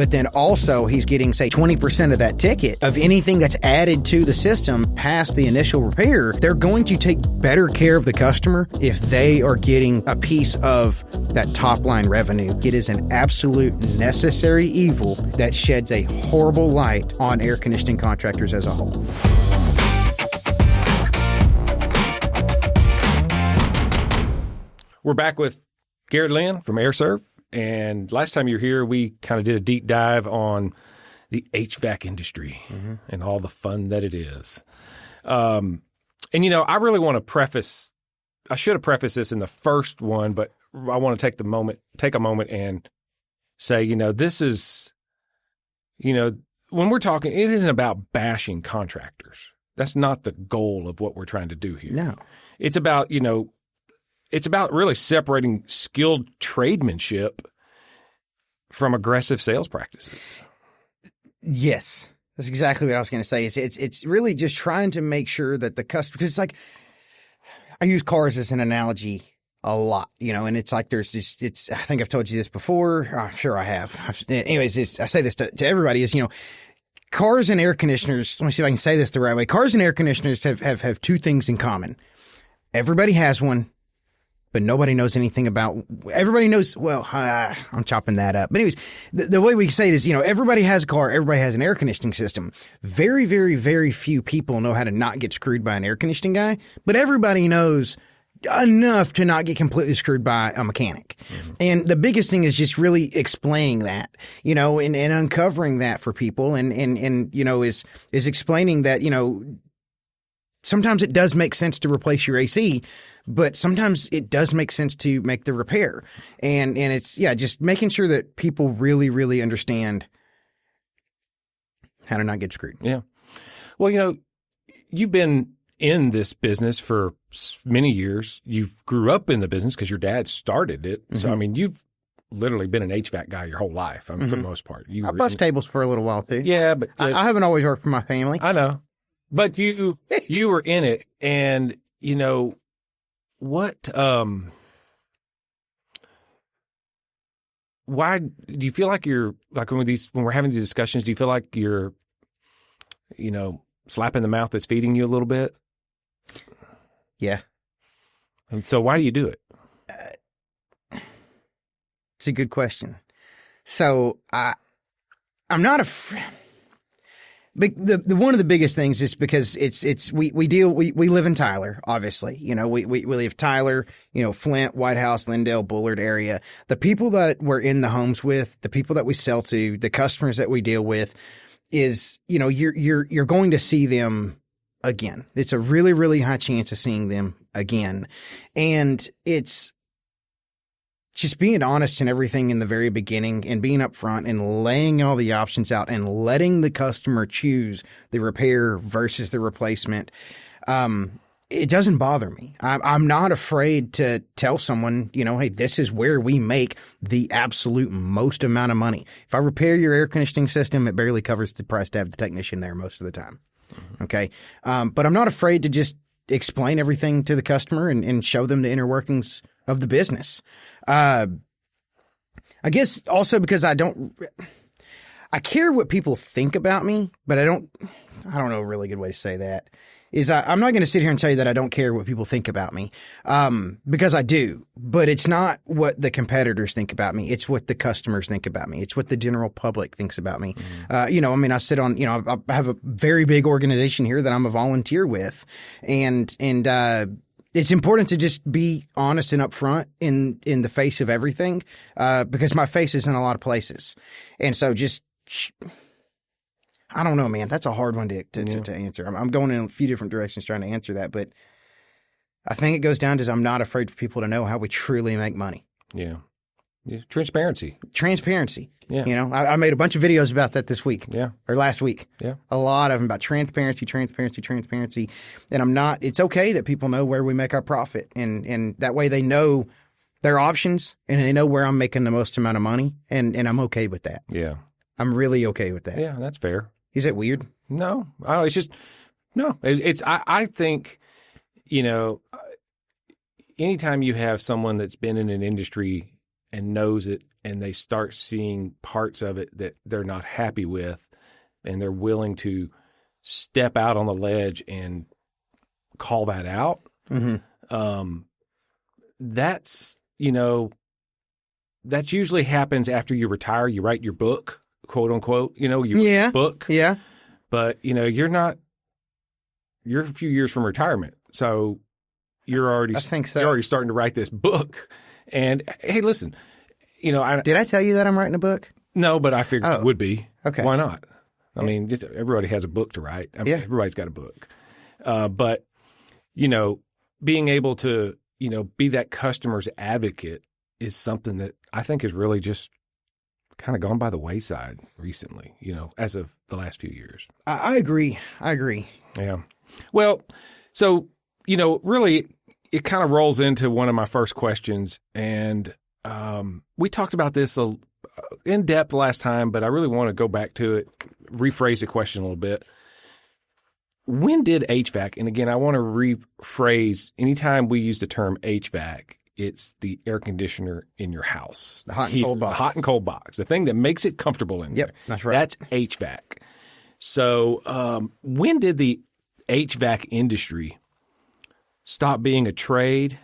But then also he's getting, say, 20% of that ticket of anything that's added to the system past the initial repair. They're going to take better care of the customer if they are getting a piece of that top line revenue. It is an absolute necessary evil that sheds a horrible light on air conditioning contractors as a whole. We're back with Garrett, Lynn from Aire Serv. And last time you were here, we kind of did a deep dive on the HVAC industry and all the fun that it is. And, I really want to I should have prefaced this in the first one, but I want to take a moment and say, this is, when we're talking, it isn't about bashing contractors. That's not the goal of what we're trying to do here. No. It's about, it's about really separating skilled tradesmanship from aggressive sales practices. Yes, that's exactly what I was going to say. It's really just trying to make sure that the customer, because it's like, I use cars as an analogy a lot, and it's like there's this, I think I've told you this before. I'm sure I have. Anyways, I say this to everybody is, cars and air conditioners, let me see if I can say this the right way. Cars and air conditioners have two things in common. Everybody has one, but nobody knows anything about. Everybody knows. Well, I'm chopping that up. But anyways, the way we say it is, everybody has a car. Everybody has an air conditioning system. Very, very, very few people know how to not get screwed by an air conditioning guy. But everybody knows enough to not get completely screwed by a mechanic. Mm-hmm. And the biggest thing is just really explaining that, and uncovering that for people, and is explaining that, sometimes it does make sense to replace your AC, but sometimes it does make sense to make the repair. And it's, just making sure that people really, really understand how to not get screwed. Yeah. Well, you've been in this business for many years. You grew up in the business because your dad started it. Mm-hmm. So, you've literally been an HVAC guy your whole life, for the most part. I bust tables for a little while too. Yeah, but I haven't always worked for my family. I know. But you were in it, and what? Why do you feel like you're like when we're having these discussions? Do you feel like you're, slapping the mouth that's feeding you a little bit? Yeah. And so, why do you do it? It's a good question. So I'm not afraid. But the one of the biggest things is because we live in Tyler, obviously. We live Tyler, Flint, White House, Lindale, Bullard area. The people that we're in the homes with, the people that we sell to, the customers that we deal with is, you're going to see them again. It's a really, really high chance of seeing them again. And it's just being honest in everything in the very beginning and being upfront and laying all the options out and letting the customer choose the repair versus the replacement. It doesn't bother me. I'm not afraid to tell someone, hey, this is where we make the absolute most amount of money. If I repair your air conditioning system, it barely covers the price to have the technician there most of the time. Mm-hmm. Okay. But I'm not afraid to just explain everything to the customer and show them the inner workings of the business. I guess also because I care what people think about me, but I don't know a really good way to say that is I'm not going to sit here and tell you that I don't care what people think about me. Because I do, but it's not what the competitors think about me. It's what the customers think about me. It's what the general public thinks about me. Mm-hmm. I sit on, I have a very big organization here that I'm a volunteer with, and it's important to just be honest and upfront in the face of everything, because my face is in a lot of places. And so I don't know, man. That's a hard one to answer. I'm going in a few different directions trying to answer that, but I think it goes down to I'm not afraid for people to know how we truly make money. Yeah. Transparency. Yeah. I made a bunch of videos about that this week. Yeah. Or last week. Yeah. A lot of them about transparency. And it's okay that people know where we make our profit. And that way they know their options and they know where I'm making the most amount of money. And I'm okay with that. Yeah. I'm really okay with that. Yeah, that's fair. Is it weird? No. It's just, no. I think, anytime you have someone that's been in an industry and knows it and they start seeing parts of it that they're not happy with, and they're willing to step out on the ledge and call that out. That's, that usually happens after you retire. You write your book, quote unquote, your book. Yeah. But, you're a few years from retirement. So you're already, I think so. You're already starting to write this book. And hey, listen, did I tell you that I'm writing a book? No, but I figured it would be. Okay. Why not? I mean, everybody has a book to write. Everybody's got a book. But, being able to, be that customer's advocate is something that I think has really just kind of gone by the wayside recently, as of the last few years. I agree. Yeah. Well, so, really it kind of rolls into one of my first questions. And we talked about this in depth last time, but I really want to go back to it, rephrase the question a little bit. When did HVAC, and again, I want to rephrase, anytime we use the term HVAC, it's the air conditioner in your house. The hot and cold box. The hot and cold box. The thing that makes it comfortable in there. Yep, that's right. That's HVAC. So when did the HVAC industry stop being a trade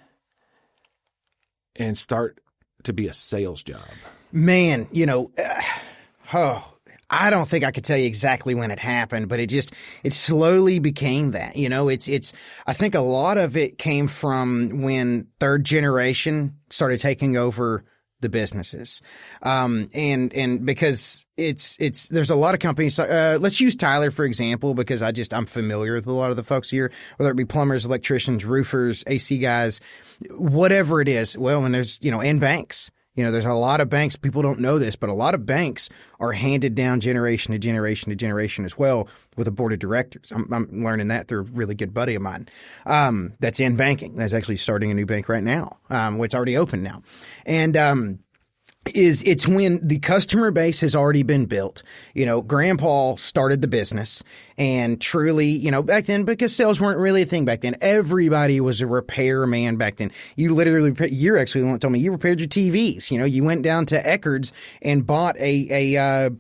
and start to be a sales job? Man, I don't think I could tell you exactly when it happened, but it slowly became that. I think a lot of it came from when third generation started taking over the businesses. And because there's a lot of companies, let's use Tyler, for example, because I'm familiar with a lot of the folks here, whether it be plumbers, electricians, roofers, AC guys, whatever it is. Well, and there's, and banks. There's a lot of banks. People don't know this, but a lot of banks are handed down generation to generation to generation as well with a board of directors. I'm learning that through a really good buddy of mine that's in banking. That's actually starting a new bank right now. It's already open now. And it's when the customer base has already been built. Grandpa started the business, and truly, back then, because sales weren't really a thing back then, everybody was a repairman back then. You actually won't tell me you repaired your TVs. You went down to Eckerd's and bought a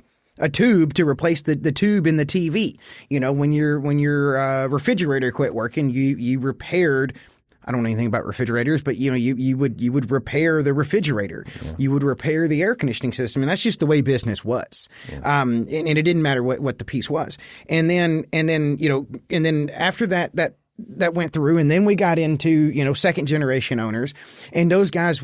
tube to replace the tube in the TV. When your refrigerator quit working, you repaired. I don't know anything about refrigerators, but you would repair the refrigerator. Yeah. You would repair the air conditioning system, and that's just the way business was. Yeah. And it didn't matter what the piece was. And then after that went through, and then we got into second generation owners, and those guys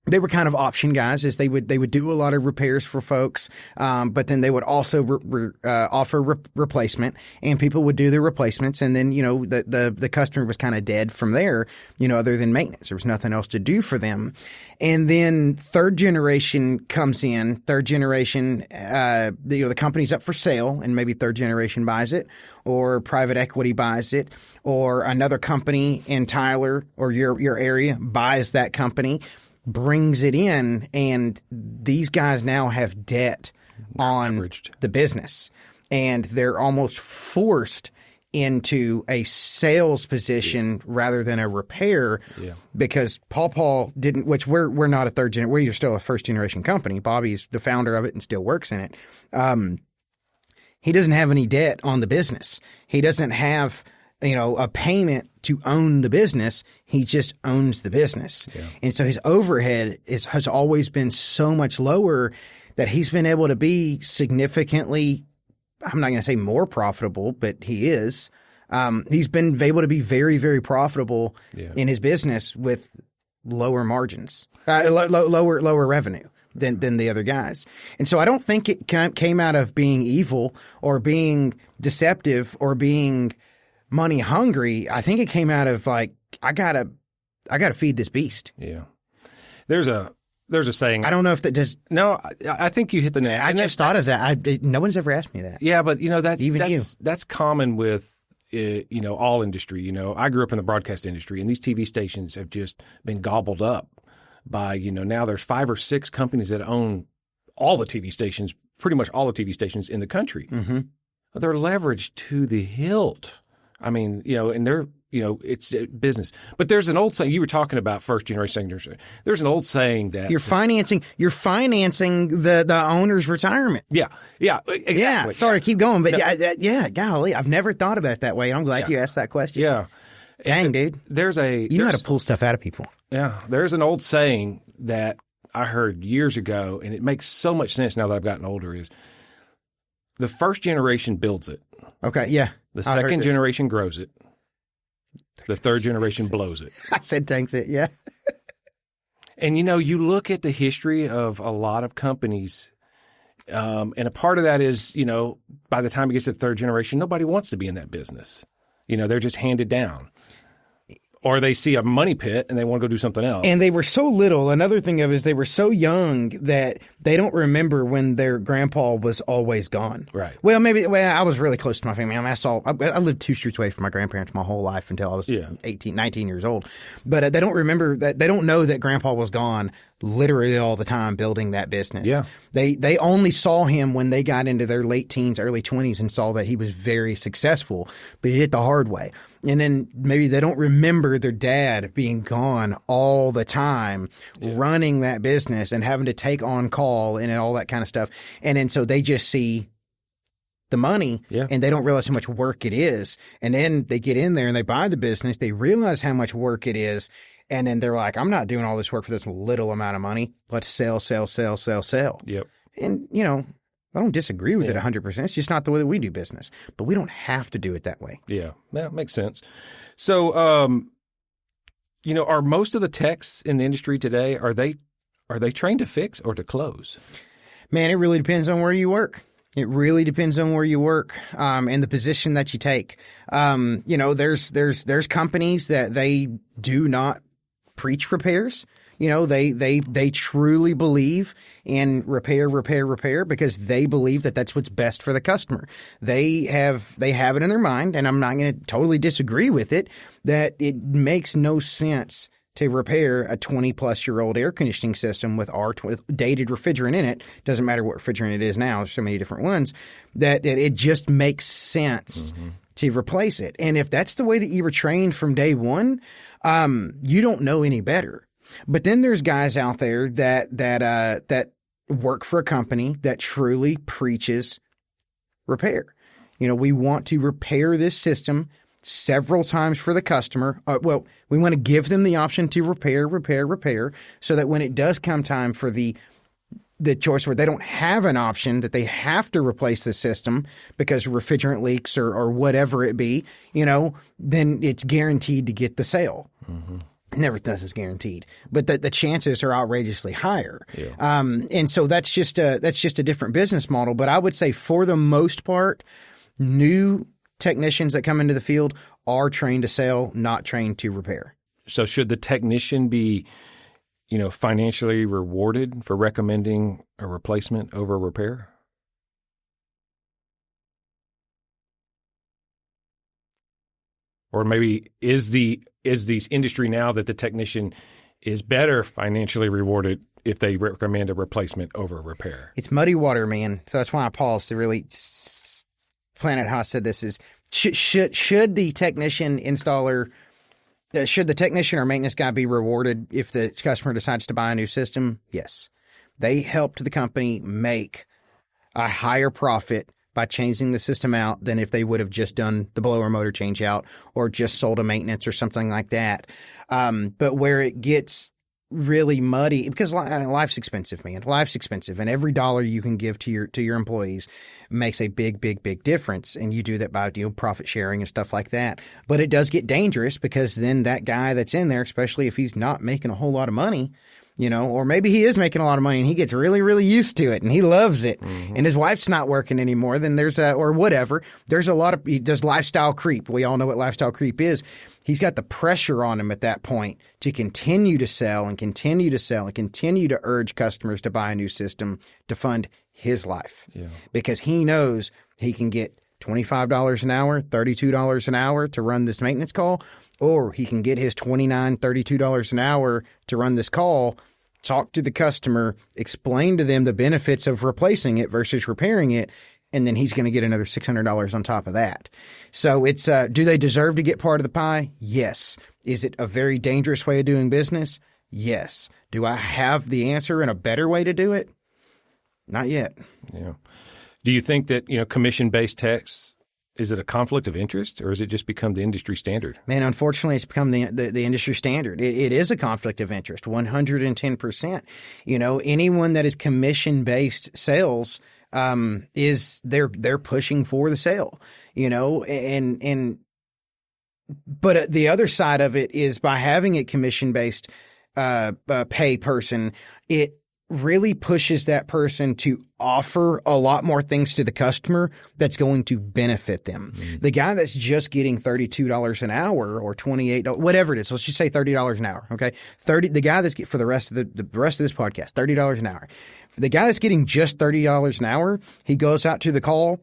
they were kind of option guys, as they would do a lot of repairs for folks, but then they would also offer replacement, and people would do the replacements, and then the customer was kind of dead from there, other than maintenance. There was nothing else to do for them. And then third generation comes in. Third generation, the company's up for sale, and maybe third generation buys it, or private equity buys it, or another company in Tyler or your area buys that company, brings it in, and these guys now have debt on the business, and they're almost forced into a sales position rather than a repair, because Paul didn't, which we're not a third generation, we're still a first generation company. Bobby's the founder of it and still works in it. He doesn't have any debt on the business. He doesn't have a payment to own the business. He just owns the business. Yeah. And so his overhead has always been so much lower that he's been able to be significantly, I'm not going to say more profitable, but he is. He's been able to be very, very profitable in his business with lower margins, lower revenue than the other guys. And so I don't think it came out of being evil or being deceptive or being money hungry. I think it came out of I gotta feed this beast. Yeah. There's a saying. I don't know if that just. No, I think you hit the nail. I just thought of that. No one's ever asked me that. Yeah, but that's common with all industry. I grew up in the broadcast industry, and these TV stations have just been gobbled up by now there's 5 or 6 companies that own all the TV stations, pretty much all the TV stations in the country. Mm-hmm. They're leveraged to the hilt. I mean, and they're it's business. But there's an old saying, you were talking about first generation, second generation. There's an old saying that you're financing the owner's retirement. Yeah, exactly. Yeah, sorry, keep going. But golly, I've never thought about it that way. And I'm glad you asked that question. Yeah. Dang, dude. You know how to pull stuff out of people. Yeah. There's an old saying that I heard years ago, and it makes so much sense now that I've gotten older, is the first generation builds it. Okay, yeah. The second generation grows it. The third generation blows it. I said tanks it, yeah. And, you look at the history of a lot of companies, and a part of that is, by the time it gets to the third generation, nobody wants to be in that business. They're just handed down. Or they see a money pit and they want to go do something else. And they were so little. Another thing of it is they were so young that they don't remember when their grandpa was always gone. Right. Well, I was really close to my family. I lived 2 streets away from my grandparents my whole life until I was 18, 19 years old. But they don't remember that. They don't know that grandpa was gone literally all the time building that business. Yeah. They only saw him when they got into their late teens, early 20s and saw that he was very successful, but he did it the hard way. And then maybe they don't remember their dad being gone all the time, running that business and having to take on call and all that kind of stuff. And then so they just see the money and they don't realize how much work it is. And then they get in there and they buy the business. They realize how much work it is. And then they're like, I'm not doing all this work for this little amount of money. Let's sell. Yep. And, I don't disagree with it 100%. It's just not the way that we do business. But we don't have to do it that way. Yeah, that makes sense. So, are most of the techs in the industry today, are they trained to fix or to close? Man, it really depends on where you work. It really depends on where you work and the position that you take. There's companies that they do not preach repairs. They truly believe in repair because they believe that that's what's best for the customer. They have it in their mind, and I'm not going to totally disagree with it, that it makes no sense to repair a 20-plus-year-old air conditioning system with dated refrigerant in it. Doesn't matter what refrigerant it is now. There's so many different ones that it just makes sense to replace it. And if that's the way that you were trained from day one, you don't know any better. But then there's guys out there that work for a company that truly preaches repair. We want to repair this system several times for the customer. We want to give them the option to repair, so that when it does come time for the choice where they don't have an option, that they have to replace the system because refrigerant leaks or whatever it be, then it's guaranteed to get the sale. Mm-hmm. Never does is guaranteed, but the chances are outrageously higher. Yeah. And so that's just a different business model. But I would say for the most part, new technicians that come into the field are trained to sell, not trained to repair. So should the technician be, financially rewarded for recommending a replacement over a repair? Or maybe is the industry now that the technician is better financially rewarded if they recommend a replacement over a repair? It's muddy water, man. So that's why I paused to really plan out how I said this is should the technician or maintenance guy be rewarded if the customer decides to buy a new system? Yes. They helped the company make a higher profit by changing the system out than if they would have just done the blower motor change out or just sold a maintenance or something like that. But where it gets really muddy, because life's expensive, man. Life's expensive, and every dollar you can give to your employees makes a big difference. And you do that by profit sharing and stuff like that. But it does get dangerous because then that guy that's in there, especially if he's not making a whole lot of money, or maybe he is making a lot of money and he gets really, really used to it and he loves it, and his wife's not working anymore, then there's there's a lot of, he does lifestyle creep. We all know what lifestyle creep is. He's got the pressure on him at that point to continue to sell and continue to urge customers to buy a new system to fund his life. Yeah. Because he knows he can get $25 an hour, $32 an hour to run this maintenance call, or he can get his $29, $32 an hour to run this call, talk to the customer, explain to them the benefits of replacing it versus repairing it, and then he's going to get another $600 on top of that. So it's, do they deserve to get part of the pie? Yes. Is it a very dangerous way of doing business? Yes. Do I have the answer and a better way to do it? Not yet. Yeah. Do you think that, commission-based techs, is it a conflict of interest, or has it just become the industry standard? Man, unfortunately, it's become the industry standard. It is a conflict of interest, 110%. Anyone that is commission-based sales, they're pushing for the sale, but the other side of it is by having a commission-based pay person, it really pushes that person to offer a lot more things to the customer that's going to benefit them. Mm-hmm. The guy that's just getting $32 an hour or $28, whatever it is, let's just say $30 an hour. Okay. The guy that's for the rest of the rest of this podcast, $30 an hour. The guy that's getting just $30 an hour, he goes out to the call.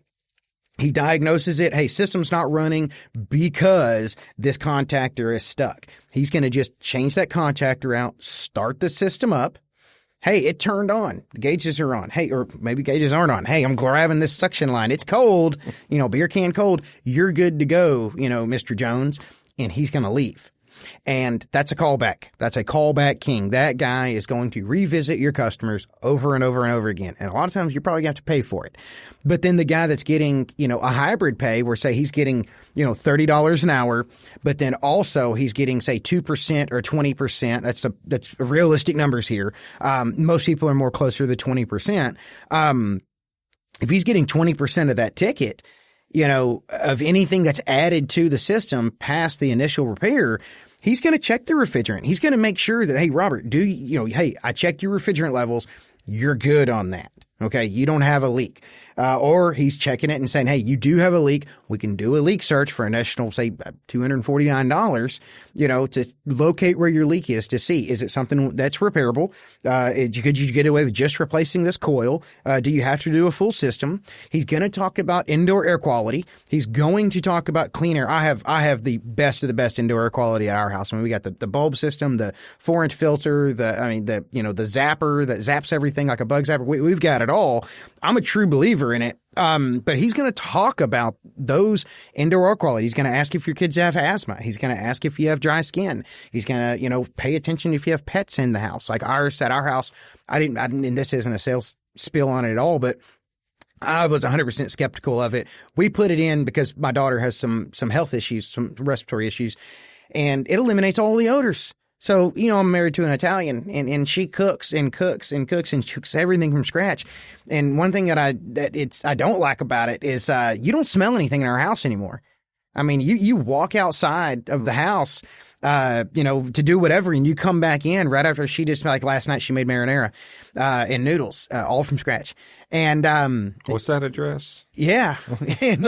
He diagnoses it. Hey, system's not running because this contactor is stuck. He's going to just change that contactor out, start the system up. Hey, it turned on. The gauges are on. Hey, or maybe gauges aren't on. Hey, I'm grabbing this suction line. It's cold. Beer can cold. You're good to go, Mr. Jones. And he's going to leave. And that's a callback. That's a callback king. That guy is going to revisit your customers over and over and over again. And a lot of times you're probably going to have to pay for it. But then the guy that's getting, a hybrid pay where say he's getting, $30 an hour, but then also he's getting say 2% or 20%. That's realistic numbers here. Most people are more closer to the 20%. If he's getting 20% of that ticket, of anything that's added to the system past the initial repair, he's going to check the refrigerant. He's going to make sure that, hey, Robert, hey, I checked your refrigerant levels. You're good on that. Okay. You don't have a leak. Or he's checking it and saying, hey, you do have a leak. We can do a leak search for an additional, say, $249, to locate where your leak is to see, is it something that's repairable? Could you get away with just replacing this coil? Do you have to do a full system? He's going to talk about indoor air quality. He's going to talk about clean air. I have the best of the best indoor air quality at our house. I mean, we got the bulb system, the 4-inch filter, the zapper that zaps everything like a bug zapper. We've got it all. I'm a true believer in it. But he's going to talk about those indoor air quality. He's going to ask if your kids have asthma. He's going to ask if you have dry skin. He's going to, pay attention if you have pets in the house. Like ours at our house, I didn't, and this isn't a sales spill on it at all, but I was 100% skeptical of it. We put it in because my daughter has some health issues, some respiratory issues, and it eliminates all the odors. So, I'm married to an Italian and she cooks and cooks and cooks and cooks everything from scratch. And one thing that I don't like about it is, you don't smell anything in our house anymore. I mean, you walk outside of the house, to do whatever, and you come back in right after she just, like last night, she made marinara, and noodles, all from scratch. And, what's that address? Yeah. And,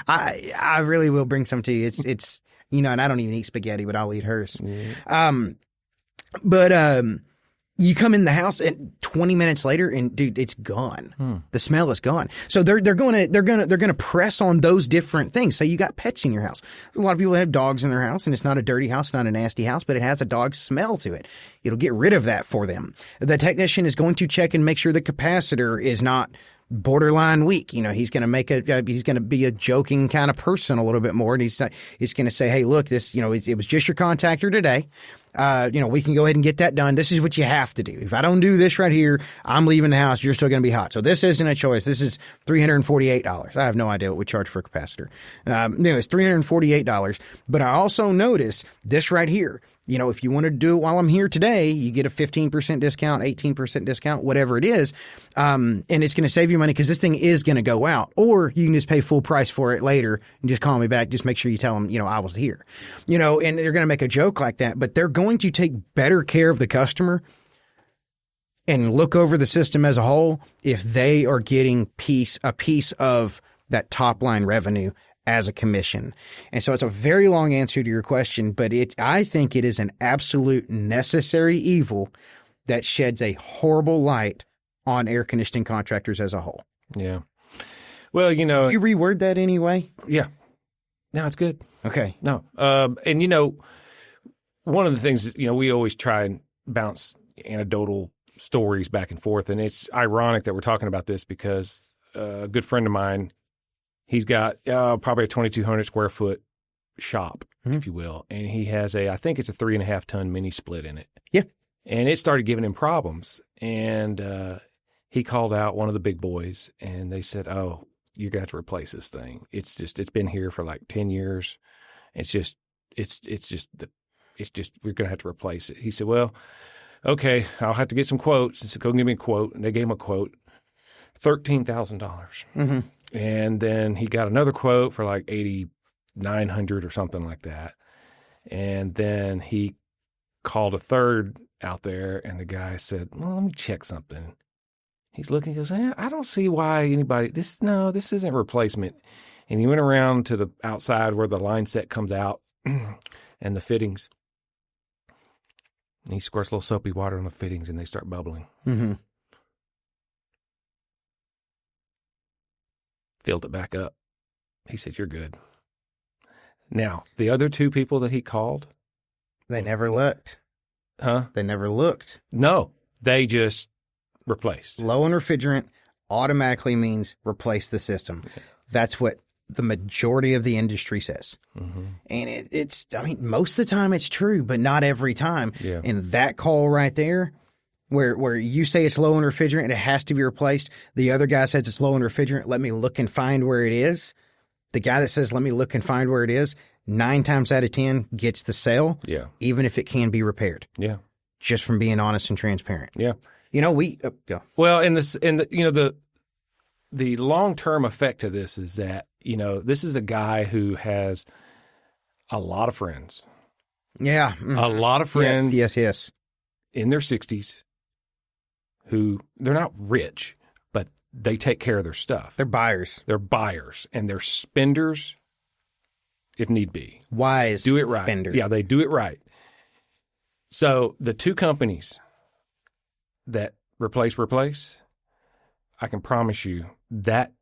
I really will bring some to you. It's, and I don't even eat spaghetti, but I'll eat hers. Mm. You come in the house and 20 minutes later and dude, it's gone. The smell is gone. So they're going to press on those different things. So you got pets in your house. A lot of people have dogs in their house and it's not a dirty house, not a nasty house, but it has a dog smell to it. It'll get rid of that for them. The technician is going to check and make sure the capacitor is not borderline weak. He's going to he's going to be a joking kind of person a little bit more. And he's going to say, hey, look, this, it was just your contactor today. We can go ahead and get that done. This is what you have to do. If I don't do this right here, I'm leaving the house. You're still going to be hot. So this isn't a choice. This is $348. I have no idea what we charge for a capacitor. It's $348. But I also noticed this right here. If you want to do it while I'm here today, you get a 15% discount, 18% discount, whatever it is. And it's going to save you money because this thing is going to go out. Or you can just pay full price for it later and just call me back. Just make sure you tell them, I was here. And they're going to make a joke like that. But they're going to take better care of the customer and look over the system as a whole if they are getting a piece of that top line revenue as a commission. And so it's a very long answer to your question, but I think it is an absolute necessary evil that sheds a horrible light on air conditioning contractors as a whole. Yeah. Well, you reword that anyway? Yeah. No, it's good. Okay. No. And one of the things, we always try and bounce anecdotal stories back and forth. And it's ironic that we're talking about this because a good friend of mine. He's got probably a 2,200 square foot shop, if you will. And he has I think it's a 3.5 ton mini split in it. Yeah. And it started giving him problems. And he called out one of the big boys and they said, "Oh, you're going to have to replace this thing. It's been here for like 10 years. We're going to have to replace it." He said, "Well, okay, I'll have to get some quotes." He said, "Go give me a quote." And they gave him a quote, $13,000. And then he got another quote for like $8,900 or something like that. And then he called a third out there, and the guy said, "Well, let me check something." He's looking, he goes, "I don't see why anybody, this isn't replacement." And he went around to the outside where the line set comes out and the fittings. And he squirts a little soapy water on the fittings and they start bubbling. Filled it back up. He said, "You're good." Now, the other two people that he called. They never looked. Huh? They never looked. No, they just replaced. Low in refrigerant automatically means replace the system. That's what the majority of the industry says. And it's, I mean, most of the time it's true, but not every time. Yeah. And that call right there, where you say it's low in refrigerant and it has to be replaced, the other guy says it's low in refrigerant, let me look and find where it is. The guy that says, let me look and find where it is, 9 times out of 10 gets the sale, even if it can be repaired. Yeah. Just from being honest and transparent. Yeah. You know, go. Well, the long-term effect of this is that, this is a guy who has a lot of friends. Yeah. A lot of friends. Yes. In their 60s who, they're not rich, but they take care of their stuff. They're buyers. And they're spenders if need be. Wise. Do it right. Spender. Yeah, they do it right. So the two companies that replace, I can promise you that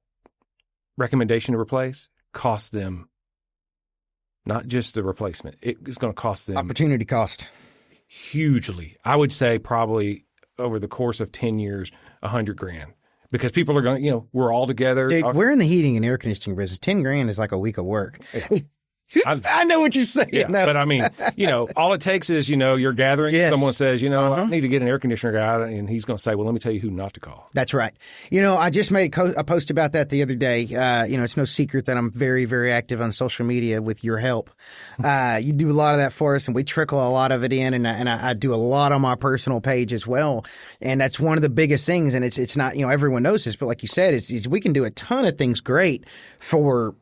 recommendation to replace costs them not just the replacement. It's going to cost them opportunity cost hugely. I would say probably over the course of 10 years, $100,000, because people are going, we're all together. Dude, we're in the heating and air conditioning business. $10,000 is like a week of work. Yeah. I know what you're saying. Yeah, no. But I mean, all it takes is, you're gathering. Yeah. Someone says, I need to get an air conditioner guy, and he's going to say, well, let me tell you who not to call. That's right. I just made a post about that the other day. It's no secret that I'm very, very active on social media with your help. You do a lot of that for us, and we trickle a lot of it in, and I do a lot on my personal page as well. And that's one of the biggest things. And it's not, everyone knows this, but like you said, is we can do a ton of things great for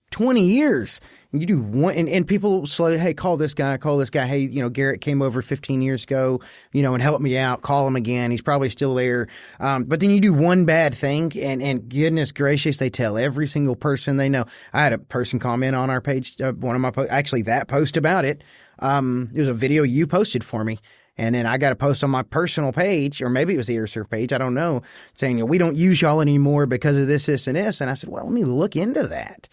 20 years. You do one, and people say, hey, call this guy. Hey, Garrett came over 15 years ago, and helped me out. Call him again. He's probably still there. But then you do one bad thing, and goodness gracious, they tell every single person they know. I had a person comment on our page, one of my posts, actually that post about it. It was a video you posted for me. And then I got a post on my personal page, or maybe it was the Aire Serv page, I don't know, saying, we don't use y'all anymore because of this, and this. And I said, well, let me look into that.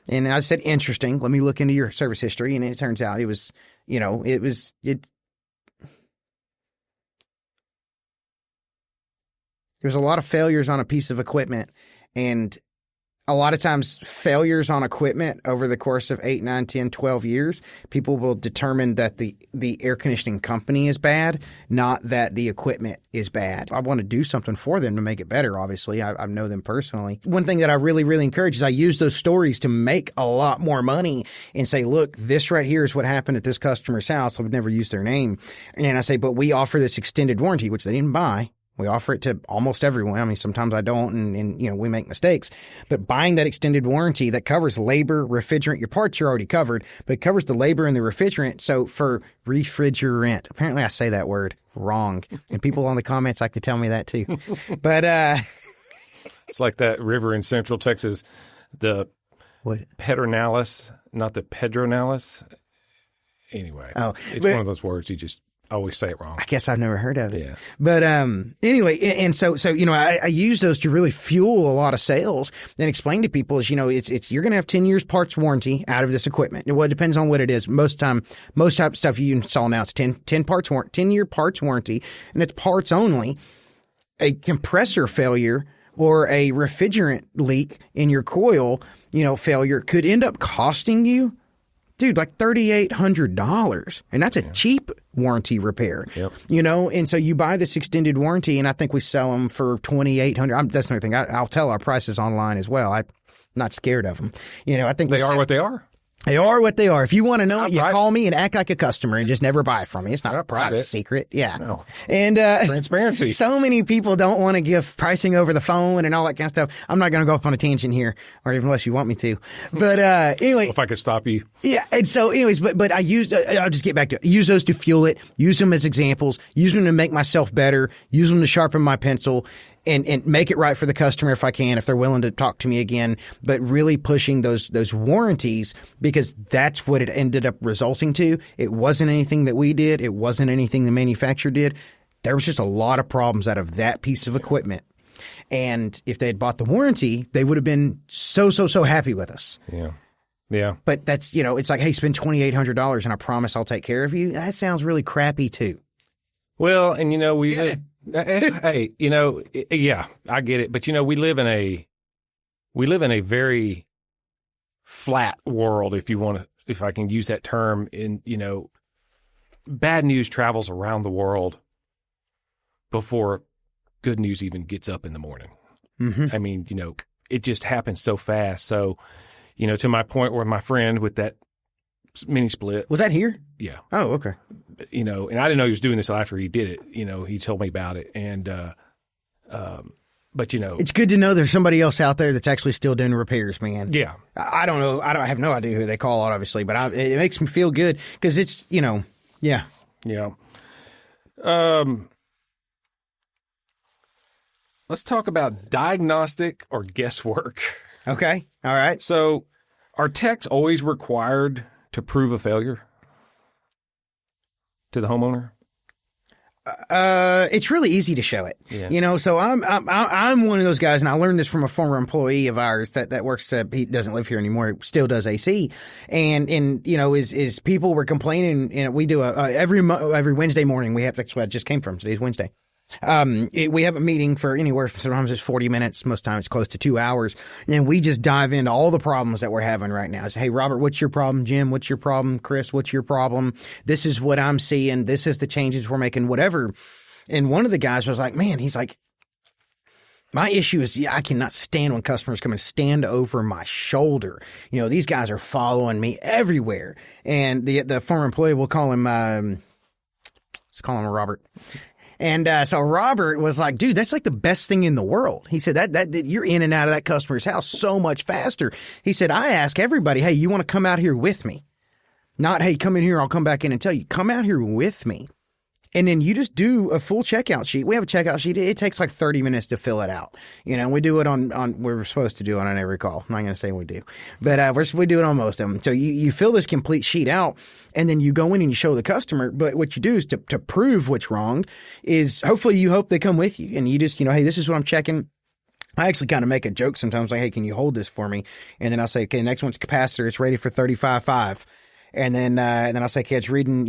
And I said, interesting. Let me look into your service history. And it turns out there was a lot of failures on a piece of equipment, and a lot of times failures on equipment over the course of 8, 9, 10, 12 years, people will determine that the air conditioning company is bad, not that the equipment is bad. I want to do something for them to make it better, obviously. I know them personally. One thing that I really, really encourage is I use those stories to make a lot more money and say, look, this right here is what happened at this customer's house. I would never use their name. And I say, but we offer this extended warranty, which they didn't buy. We offer it to almost everyone. I mean, sometimes I don't, and we make mistakes. But buying that extended warranty that covers labor, refrigerant, your parts are already covered, but it covers the labor and the refrigerant. So for refrigerant, apparently I say that word wrong, and people on the comments like to tell me that too. But it's like that river in Central Texas, the Pedernales, not the Pedronales. Anyway, it's one of those words you just always say it wrong. I guess I've never heard of it. Yeah. But anyway, and so I use those to really fuel a lot of sales and explain to people is, it's you're going to have 10 years parts warranty out of this equipment. Well, it depends on what it is. Most type of stuff you install now, it's 10 year parts warranty, and it's parts only. A compressor failure or a refrigerant leak in your coil, failure could end up costing you, dude, like $3,800. And that's a cheap warranty repair, and so you buy this extended warranty, and I think we sell them for $2,800. That's another thing. I'll tell our prices online as well. I'm not scared of them. I think they are what they are. They are what they are. If you want to know it, you call me and act like a customer and just never buy from me. It's not a secret. Yeah. No. And transparency. So many people don't want to give pricing over the phone and all that kind of stuff. I'm not going to go off on a tangent here, or even unless you want me to. But anyway. If I could stop you. Yeah. And so anyways, but I'll just get back to it. Use those to fuel it. Use them as examples. Use them to make myself better. Use them to sharpen my pencil. And make it right for the customer if I can, if they're willing to talk to me again, but really pushing those warranties, because that's what it ended up resulting to. It wasn't anything that we did. It wasn't anything the manufacturer did. There was just a lot of problems out of that piece of equipment. And if they had bought the warranty, they would have been so happy with us. Yeah. Yeah. But that's, it's like, hey, spend $2,800 and I promise I'll take care of you. That sounds really crappy too. Well, and hey, yeah, I get it. But, we live in a very flat world, if I can use that term. And, bad news travels around the world before good news even gets up in the morning. Mm-hmm. I mean, it just happens so fast. So, to my point where my friend with that mini split. Was that here? Yeah. Oh, okay. And I didn't know he was doing this after he did it. He told me about it. And, but it's good to know there's somebody else out there that's actually still doing repairs, man. Yeah. I don't know. I have no idea who they call out, obviously, but it makes me feel good because it's, yeah. Yeah. Let's talk about diagnostic or guesswork. Okay. All right. So are techs always required to prove a failure to the homeowner? It's really easy to show it. Yeah. So I'm one of those guys, and I learned this from a former employee of ours that works. He doesn't live here anymore. He still does AC, and is people were complaining. And we do every Wednesday morning. We have that's what I just came from. Today's Wednesday. We have a meeting for anywhere from sometimes it's 40 minutes. Most times it's close to 2 hours. And we just dive into all the problems that we're having right now. I say, hey, Robert, what's your problem? Jim, what's your problem? Chris, what's your problem? This is what I'm seeing. This is the changes we're making, whatever. And one of the guys was like, man, he's like, my issue is I cannot stand when customers come and stand over my shoulder. These guys are following me everywhere. And the former employee, we'll call him, let's call him Robert. And so Robert was like, dude, that's like the best thing in the world. He said that you're in and out of that customer's house so much faster. He said, I ask everybody, hey, you want to come out here with me? Not, hey, come in here, I'll come back in and tell you. Come out here with me. And then you just do a full checkout sheet. We have a checkout sheet. It takes like 30 minutes to fill it out. We do it on we're supposed to do it on every call. I'm not going to say we do, but we do it on most of them. So you fill this complete sheet out, and then you go in and you show the customer. But what you do is to prove what's wrong is hopefully you hope they come with you, and you just, hey, this is what I'm checking. I actually kind of make a joke sometimes, like, hey, can you hold this for me? And then I'll say, okay, next one's capacitor. It's rated for 35.5. And then I'll say, okay, it's reading,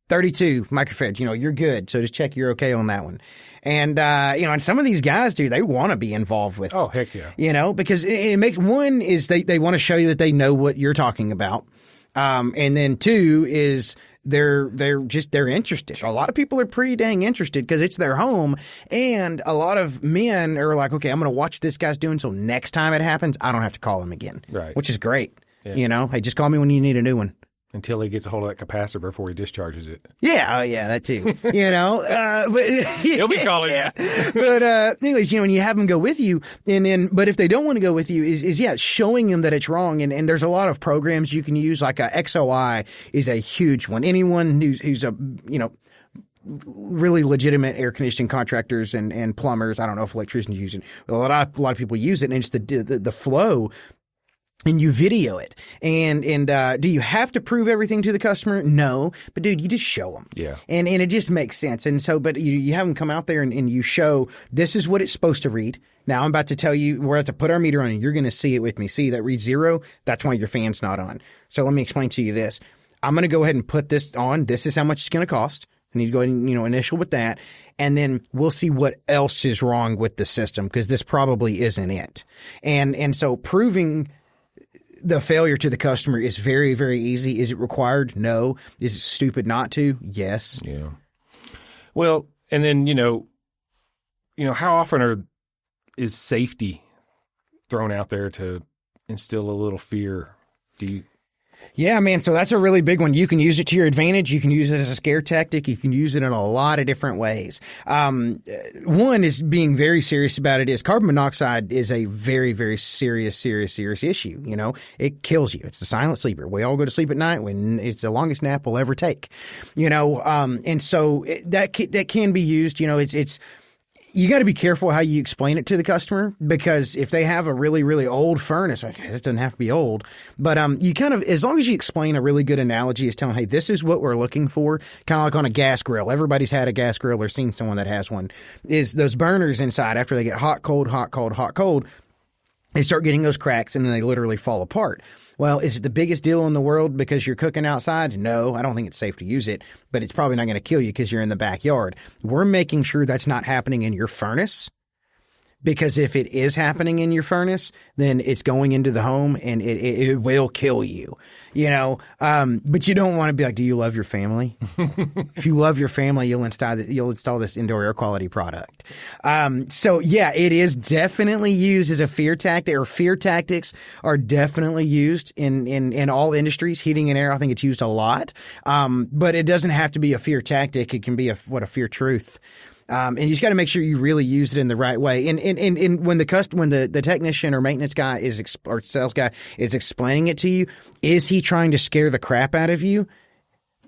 32 microfarad, you're good. So just check you're okay on that one. And, and some of these guys, dude, they want to be involved with it. Oh, heck yeah. Because it makes, one is they want to show you that they know what you're talking about. And then two is they're interested. A lot of people are pretty dang interested because it's their home. And a lot of men are like, okay, I'm going to watch what this guy's doing. So next time it happens, I don't have to call him again. Right. Which is great. Yeah. Hey, just call me when you need a new one. Until he gets a hold of that capacitor before he discharges it. Yeah, that too. But He'll be calling. Yeah. But anyways, when you have them go with you, but if they don't want to go with you, is showing them that it's wrong. And there's a lot of programs you can use. Like XOI is a huge one. Anyone who's a really legitimate air conditioning contractors and plumbers. I don't know if electricians use it. But a lot of people use it, and it's the flow. And you video it. And do you have to prove everything to the customer? No. But dude, you just show them. Yeah. And it just makes sense. And so, but you have them come out there and you show this is what it's supposed to read. Now I'm about to tell you, we're about to put our meter on and you're going to see it with me. See that reads 0? That's why your fan's not on. So let me explain to you this. I'm going to go ahead and put this on. This is how much it's going to cost. You need to go ahead and, initial with that. And then we'll see what else is wrong with the system, because this probably isn't it. And so proving the failure to the customer is very, very easy. Is it required? No. Is it stupid not to? Yes. Yeah. Well, and then, how often is safety thrown out there to instill a little fear? Yeah, man. So that's a really big one. You can use it to your advantage. You can use it as a scare tactic. You can use it in a lot of different ways. One is being very serious about it is carbon monoxide is a very, very serious issue. It kills you. It's the silent sleeper. We all go to sleep at night when it's the longest nap we'll ever take, and so that can be used. It's you got to be careful how you explain it to the customer, because if they have a really, really old furnace, this doesn't have to be old, but you kind of, as long as you explain a really good analogy, is telling, hey, this is what we're looking for, kind of like on a gas grill. Everybody's had a gas grill or seen someone that has one. Is those burners inside, after they get hot, cold, they start getting those cracks and then they literally fall apart. Well, is it the biggest deal in the world because you're cooking outside? No, I don't think it's safe to use it, but it's probably not going to kill you because you're in the backyard. We're making sure that's not happening in your furnace, because if it is happening in your furnace, then it's going into the home and it will kill you, but you don't want to be like, do you love your family? If you love your family, you'll install this indoor air quality product. So yeah, it is definitely used as a fear tactic, or fear tactics are definitely used in all industries. Heating and air, I think it's used a lot. But it doesn't have to be a fear tactic. It can be a fear truth. And you just got to make sure you really use it in the right way. And when the technician or maintenance guy or sales guy is explaining it to you, is he trying to scare the crap out of you,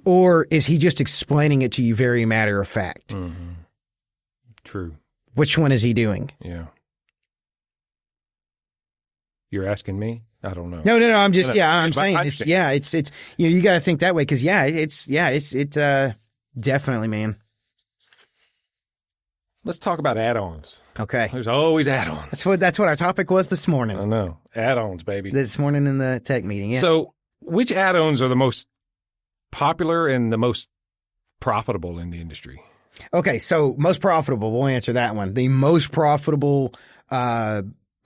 or is he just explaining it to you very matter of fact? Mm-hmm. True. Which one is he doing? Yeah. You're asking me? I don't know. No. I'm just, I'm saying it's you got to think that way, because it's definitely, man. Let's talk about add-ons. Okay. There's always add-ons. That's what our topic was this morning. I know. Add-ons, baby. This morning in the tech meeting, yeah. So which add-ons are the most popular and the most profitable in the industry? Okay, so most profitable, we'll answer that one. The most profitable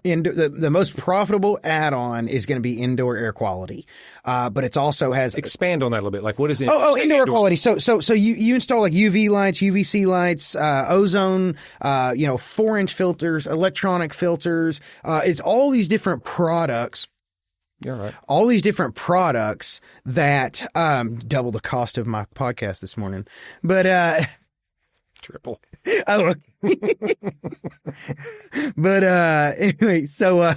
the most profitable add-on is going to be indoor air quality, but it also has expand on that a little bit. Like, what is it? Indoor air quality. So you install like UV lights, UVC lights, ozone, 4-inch filters, electronic filters. It's all these different products. You're right. All these different products that double the cost of my podcast this morning, but triple. Oh. But anyway, so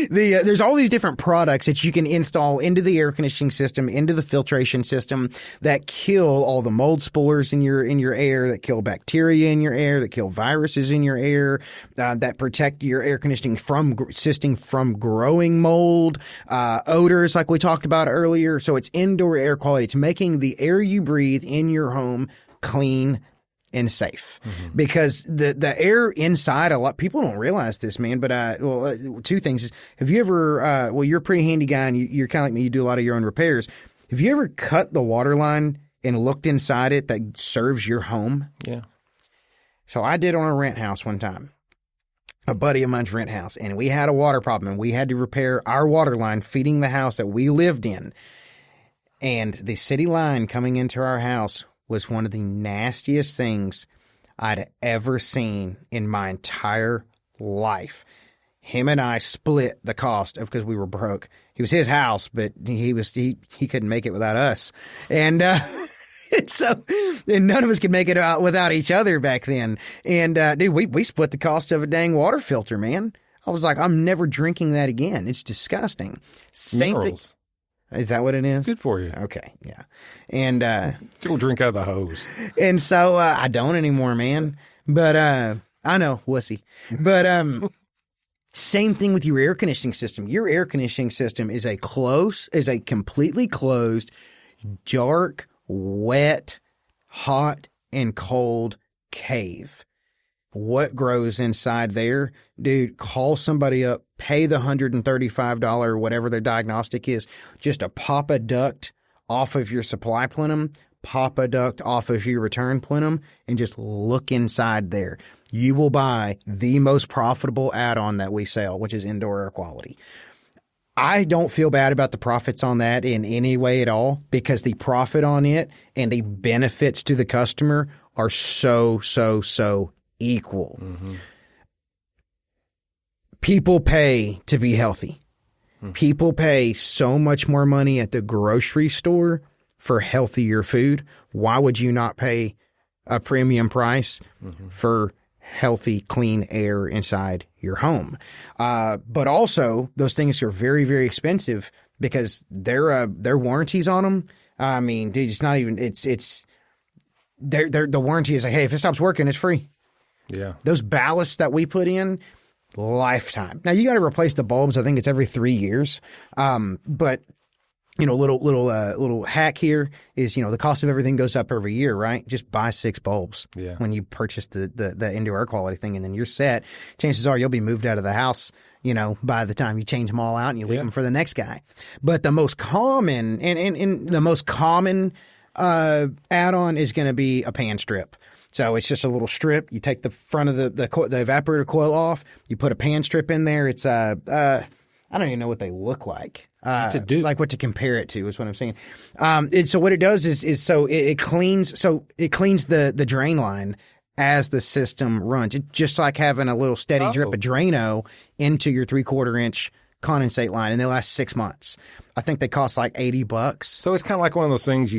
there's all these different products that you can install into the air conditioning system, into the filtration system, that kill all the mold spores in your air, that kill bacteria in your air, that kill viruses in your air, that protect your air conditioning system from growing mold, odors like we talked about earlier. So it's indoor air quality. It's making the air you breathe in your home clean and safe, because the air inside, a lot people don't realize this, man. But two things: have you ever? You're a pretty handy guy, and you're kind of like me. You do a lot of your own repairs. Have you ever cut the water line and looked inside it that serves your home? Yeah. So I did on a rent house one time. A buddy of mine's rent house, and we had a water problem, and we had to repair our water line feeding the house that we lived in. And the city line coming into our house was one of the nastiest things I'd ever seen in my entire life. Him and I split the cost of, because we were broke. It was his house, but he couldn't make it without us. And and none of us could make it out without each other back then. And dude, we split the cost of a dang water filter, man. I was like, I'm never drinking that again. It's disgusting. Same thing. Is that what it is? It's good for you. Okay, yeah. And go drink out of the hose. And so I don't anymore, man. But I know, wussy. But same thing with your air conditioning system. Your air conditioning system is a completely closed, dark, wet, hot, and cold cave. What grows inside there? Dude, call somebody up, pay the $135, whatever their diagnostic is, just to pop a duct off of your supply plenum, pop a duct off of your return plenum and just look inside there. You will buy the most profitable add-on that we sell, which is indoor air quality. I don't feel bad about the profits on that in any way at all, because the profit on it and the benefits to the customer are so equal. Mm-hmm. People pay to be healthy. Mm-hmm. People pay so much more money at the grocery store for healthier food. Why would you not pay a premium price for healthy, clean air inside your home? But also, those things are very, very expensive because their warranties on them. I mean, dude, it's not even. It's the warranty is like, hey, if it stops working, it's free. Yeah. Those ballasts that we put in, lifetime. Now you got to replace the bulbs. I think it's every 3 years. But you know, little hack here is, you know, the cost of everything goes up every year, right? Just buy 6 bulbs when you purchase the indoor air quality thing, and then you're set. Chances are you'll be moved out of the house, you know, by the time you change them all out and you leave them for the next guy. But the most common and the most common add-on is going to be a pan strip. So it's just a little strip. You take the front of the evaporator coil off. You put a pan strip in there. It's I don't even know what they look like. It's a dude. Like what to compare it to is what I'm saying. So what it does is so it cleans the drain line as the system runs. It's just like having a little steady drip of Drano into your 3/4 inch condensate line, and they last 6 months. I think they cost like $80. So it's kind of like one of those things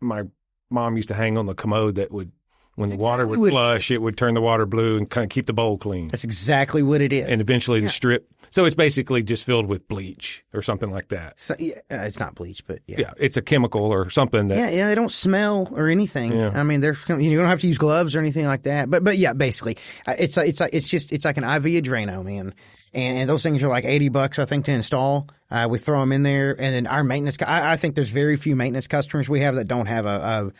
my mom used to hang on the commode that would, when the water would flush, it would turn the water blue and kind of keep the bowl clean. That's exactly what it is. And eventually the strip. So it's basically just filled with bleach or something like that. So, it's not bleach, but yeah, it's a chemical or something that. Yeah, they don't smell or anything. Yeah. I mean, you don't have to use gloves or anything like that. But yeah, basically, it's like an IV Drano, man. And those things are like $80, I think, to install. We throw them in there, and then our maintenance. I think there's very few maintenance customers we have that don't have a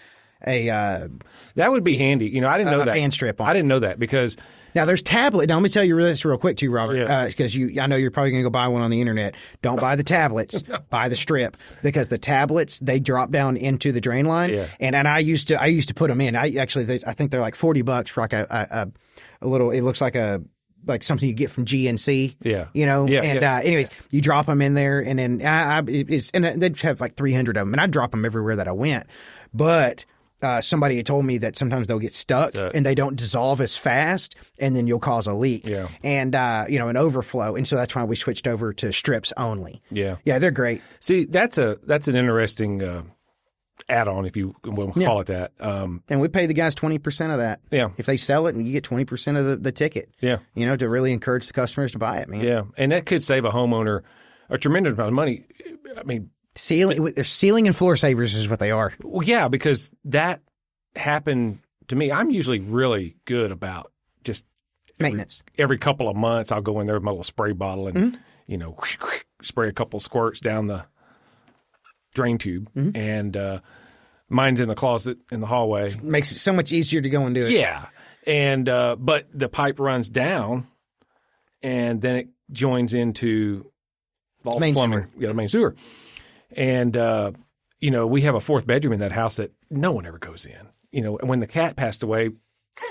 that would be handy. You know, I didn't know that. Pan strip on. I didn't know that because now there's tablet. Now let me tell you this real quick too, Robert, because I know you're probably going to go buy one on the internet. Don't buy the tablets. Buy the strip, because the tablets, they drop down into the drain line. Yeah. And I used to put them in. I think they're like $40 for like a little. It looks like something you get from GNC. Yeah. You know. Yeah. And anyways, you drop them in there, and then they'd have like 300 of them, and I'd drop them everywhere that I went, but. Somebody had told me that sometimes they'll get stuck and they don't dissolve as fast, and then you'll cause a leak and an overflow. And so that's why we switched over to strips only. Yeah, they're great. See, that's an interesting add-on, if you will call it that. And we pay the guys 20% of that. Yeah, if they sell it, and you get 20% of the ticket. Yeah, you know, to really encourage the customers to buy it, man. Yeah, and that could save a homeowner a tremendous amount of money. I mean. They're ceiling and floor savers is what they are. Well, yeah, because that happened to me. I'm usually really good about just maintenance. Every couple of months, I'll go in there with my little spray bottle and, spray a couple squirts down the drain tube. Mm-hmm. And mine's in the closet in the hallway. Makes it so much easier to go and do it. Yeah. And but the pipe runs down, and then it joins into the main plumbing. Sewer. Yeah, the main sewer. And, we have a 4th bedroom in that house that no one ever goes in. You know, when the cat passed away,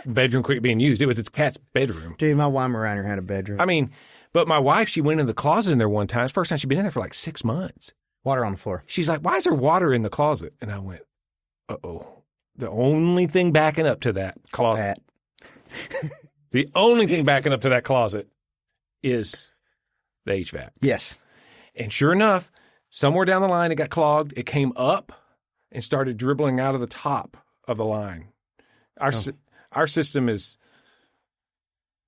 the bedroom quit being used. It was its cat's bedroom. Dude, my Weimaraner had a bedroom. I mean, but my wife, she went in the closet in there one time. It's the first time she'd been in there for like 6 months. Water on the floor. She's like, why is there water in the closet? And I went, uh-oh. The only thing backing up to that closet. The only thing backing up to that closet is the HVAC. Yes. And sure enough, somewhere down the line, it got clogged. It came up and started dribbling out of the top of the line. Our system is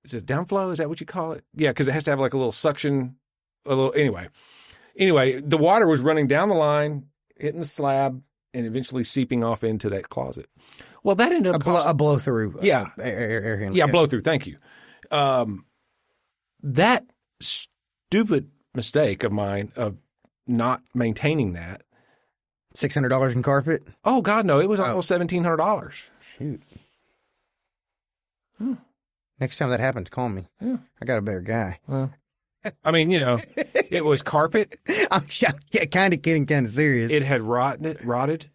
it downflow? Is that what you call it? Yeah, because it has to have like a little suction. Anyway, the water was running down the line, hitting the slab, and eventually seeping off into that closet. Well, that ended up a blow through. Yeah, air handling. Yeah, blow through. Thank you. That stupid mistake of mine of not maintaining that. $600 in carpet? Oh, God, no. It was almost $1,700. Shoot. Next time that happens, call me. Yeah. I got a better guy. Well, I mean, it was carpet. I'm kind of kidding, kind of serious. It had rotted.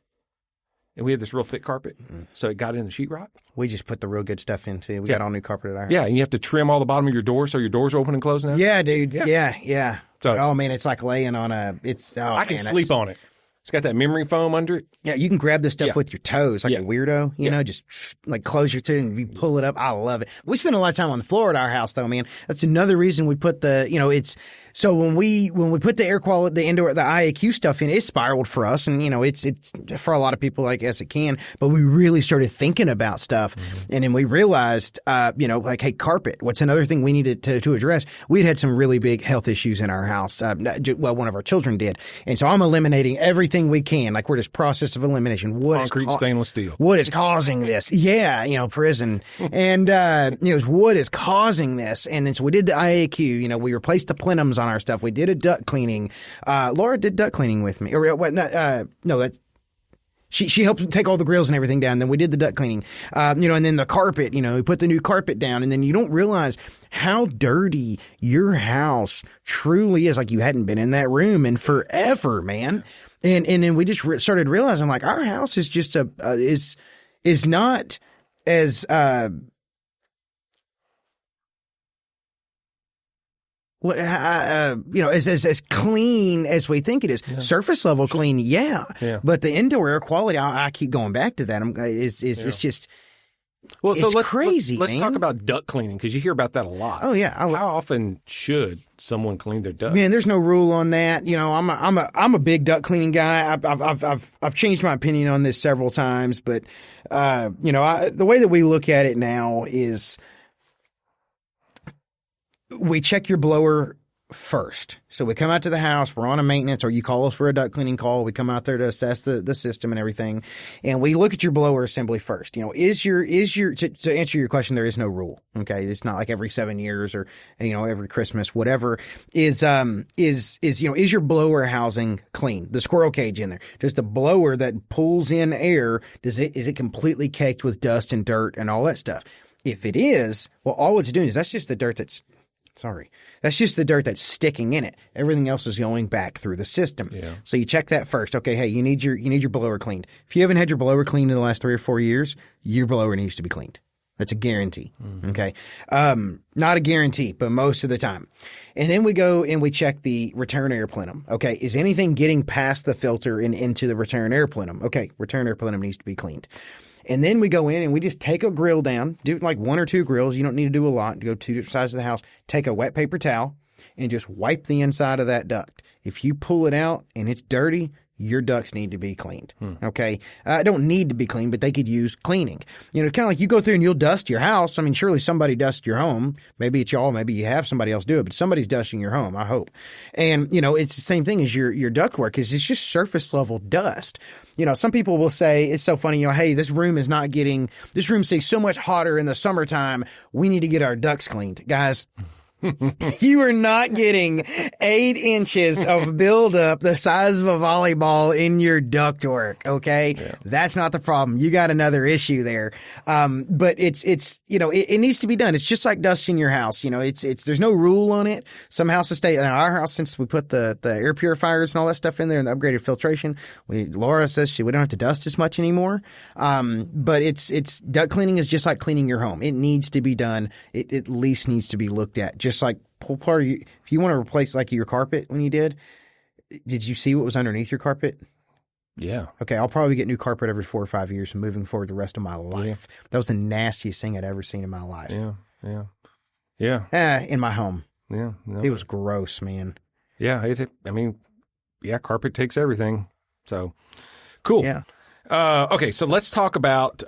and we had this real thick carpet, so it got in the sheetrock. We just put the real good stuff in too. We got all new carpet at our house. Yeah, and you have to trim all the bottom of your doors so your doors are open and closed now. Yeah, dude. Yeah. So, oh man, it's like laying on a. I can sleep on it. It's got that memory foam under it. Yeah, you can grab this stuff with your toes like a weirdo, you know, just like close your toe and you pull it up. I love it. We spend a lot of time on the floor at our house though, man. That's another reason we put the, you know, it's, so when we put the air quality, the indoor, the IAQ stuff in, it spiraled for us. And, you know, it's for a lot of people, I guess it can, but we really started thinking about stuff. And then we realized, you know, like, hey, carpet, what's another thing we needed to address? We'd had some really big health issues in our house. Well, one of our children did. And so I'm eliminating everything we can. Like we're just process of elimination. Concrete, stainless steel. What is causing this? Yeah, you know, prison. And, you know, what is causing this? And then so we did the IAQ, you know, we replaced the plenums on our stuff. We did a duct cleaning. Laura did duct cleaning with me. Or what? No, that. She helped take all the grills and everything down. Then we did the duct cleaning, you know, and then the carpet, you know, we put the new carpet down, and then you don't realize how dirty your house truly is. Like you hadn't been in that room in forever, man. And then we just started realizing like our house is just is not as, you know, as clean as we think it is. Yeah. Surface level clean, yeah. But the indoor air quality, I keep going back to that. It's just, well, so it's crazy. Let's talk about duct cleaning because you hear about that a lot. Oh yeah, how often should someone clean their ducts? Man, there's no rule on that. You know, I'm a big duct cleaning guy. I've changed my opinion on this several times, but you know, the way that we look at it now is we check your blower first. So we come out to the house, we're on a maintenance, or you call us for a duct cleaning call. We come out there to assess the system and everything. And we look at your blower assembly first. You know, to answer your question, there is no rule. Okay. It's not like every 7 years or, you know, every Christmas, whatever is, you know, is your blower housing clean? The squirrel cage in there, just the blower that pulls in air. Is it completely caked with dust and dirt and all that stuff? If it is, well, all it's doing is that's just the dirt that's just the dirt that's sticking in it. Everything else is going back through the system. Yeah. So you check that first. Okay, hey, you need your blower cleaned. If you haven't had your blower cleaned in the last 3 or 4 years, your blower needs to be cleaned. That's a guarantee. Mm-hmm. Okay. Not a guarantee, but most of the time. And then we go and we check the return air plenum. Okay. Is anything getting past the filter and into the return air plenum? Okay. Return air plenum needs to be cleaned. And then we go in and we just take a grill down, do like 1 or 2 grills. You don't need to do a lot. Go to different sides of the house. Take a wet paper towel and just wipe the inside of that duct. If you pull it out and it's dirty, your ducts need to be cleaned. Okay. Don't need to be cleaned, but they could use cleaning. You know, kind of like you go through and you'll dust your house. I mean, surely somebody dusts your home. Maybe it's y'all. Maybe you have somebody else do it, but somebody's dusting your home, I hope. And, you know, it's the same thing as your ductwork is it's just surface level dust. You know, some people will say, it's so funny, you know, hey, this room stays so much hotter in the summertime. We need to get our ducts cleaned. Guys, you are not getting 8 inches of buildup the size of a volleyball in your ductwork. Okay. Yeah. That's not the problem. You got another issue there. But it's, you know, it needs to be done. It's just like dust in your house. You know, there's no rule on it. Some houses in our house, since we put the air purifiers and all that stuff in there and the upgraded filtration, Laura says we don't have to dust as much anymore. But it's duct cleaning is just like cleaning your home. It needs to be done. It at least needs to be looked at. Just like part of you, if you want to replace like your carpet when you did you see what was underneath your carpet? Yeah. Okay, I'll probably get new carpet every 4 or 5 years and moving forward the rest of my life. Yeah. That was the nastiest thing I'd ever seen in my life. Yeah. In my home. Yeah. No. It was gross, man. Yeah. Carpet takes everything. So cool. Yeah. Okay, so let's talk about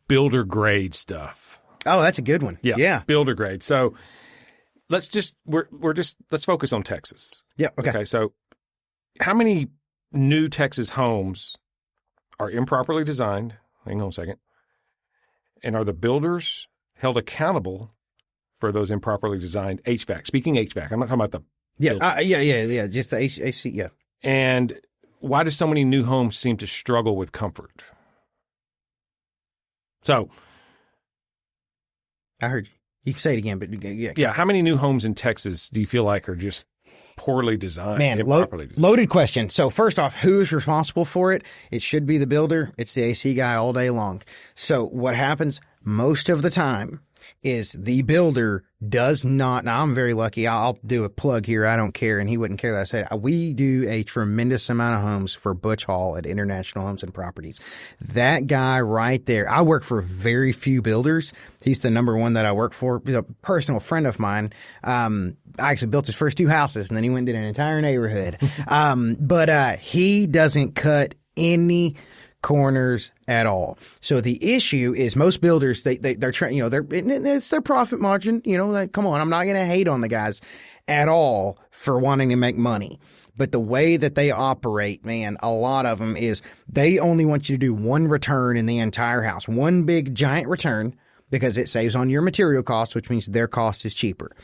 builder grade stuff. Oh, that's a good one. Yeah. Builder grade. So let's focus on Texas. Yeah. Okay. So how many new Texas homes are improperly designed? Hang on a second. And are the builders held accountable for those improperly designed HVAC? Speaking HVAC, I'm not talking about the yeah. Just the AC. Yeah. And why do so many new homes seem to struggle with comfort? So I heard you. You can say it again, but yeah. Yeah. How many new homes in Texas do you feel like are just poorly designed. Man, improperly designed. loaded question. So first off, who's responsible for it? It should be the builder. It's the AC guy all day long. So what happens most of the time is the builder does not. Now, I'm very lucky. I'll do a plug here. I don't care. And he wouldn't care that I said it. We do a tremendous amount of homes for Butch Hall at International Homes and Properties. That guy right there. I work for very few builders. He's the number one that I work for. He's a personal friend of mine. I actually built his first 2 houses, and then he went and did an entire neighborhood. But he doesn't cut any corners at all. So the issue is most builders, they're trying, it's their profit margin, come on, I'm not going to hate on the guys at all for wanting to make money. But the way that they operate, man, a lot of them is they only want you to do one return in the entire house, one big giant return, because it saves on your material costs, which means their cost is cheaper.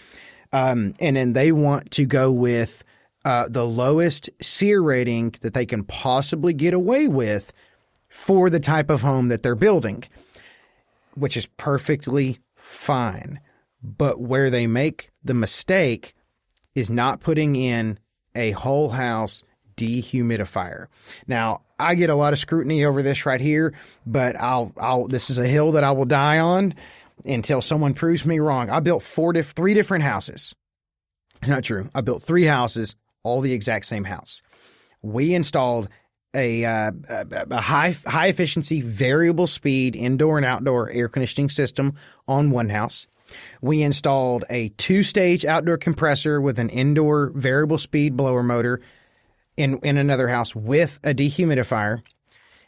And then they want to go with the lowest SEER rating that they can possibly get away with for the type of home that they're building, which is perfectly fine. But where they make the mistake is not putting in a whole house dehumidifier. Now, I get a lot of scrutiny over this right here, but this is a hill that I will die on until someone proves me wrong. I built 3 different houses. Not true. I built 3 houses, all the exact same house. We installed a high efficiency variable speed indoor and outdoor air conditioning system on one house. We installed a 2-stage outdoor compressor with an indoor variable speed blower motor in another house with a dehumidifier,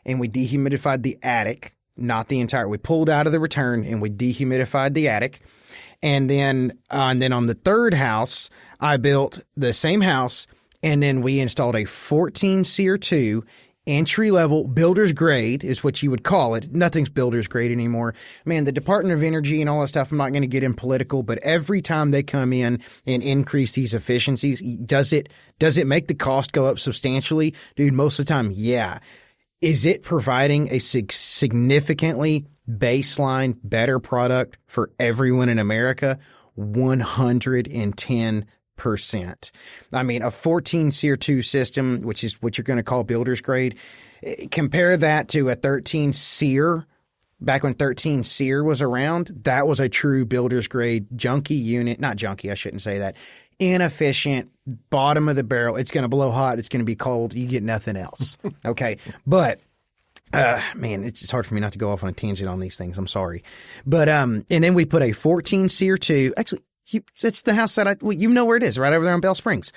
and we dehumidified the attic, not the entire. We pulled out of the return and we dehumidified the attic. And then on the 3rd house, I built the same house. And then we installed a 14 SEER 2 entry-level builder's grade is what you would call it. Nothing's builder's grade anymore. Man, the Department of Energy and all that stuff, I'm not going to get in political, but every time they come in and increase these efficiencies, does it make the cost go up substantially? Dude, most of the time, yeah. Is it providing a significantly baseline better product for everyone in America? 110%. I mean, a 14 SEER 2 system, which is what you're going to call builder's grade, compare that to a 13 SEER. Back when 13 SEER was around, that was a true builder's grade junky unit. Not junky, I shouldn't say that. Inefficient, bottom of the barrel. It's going to blow hot. It's going to be cold. You get nothing else. Okay. But man, it's hard for me not to go off on a tangent on these things. I'm sorry. But and then we put a 14 SEER 2. Actually, that's the house that you know where it is, right over there on Bell Springs.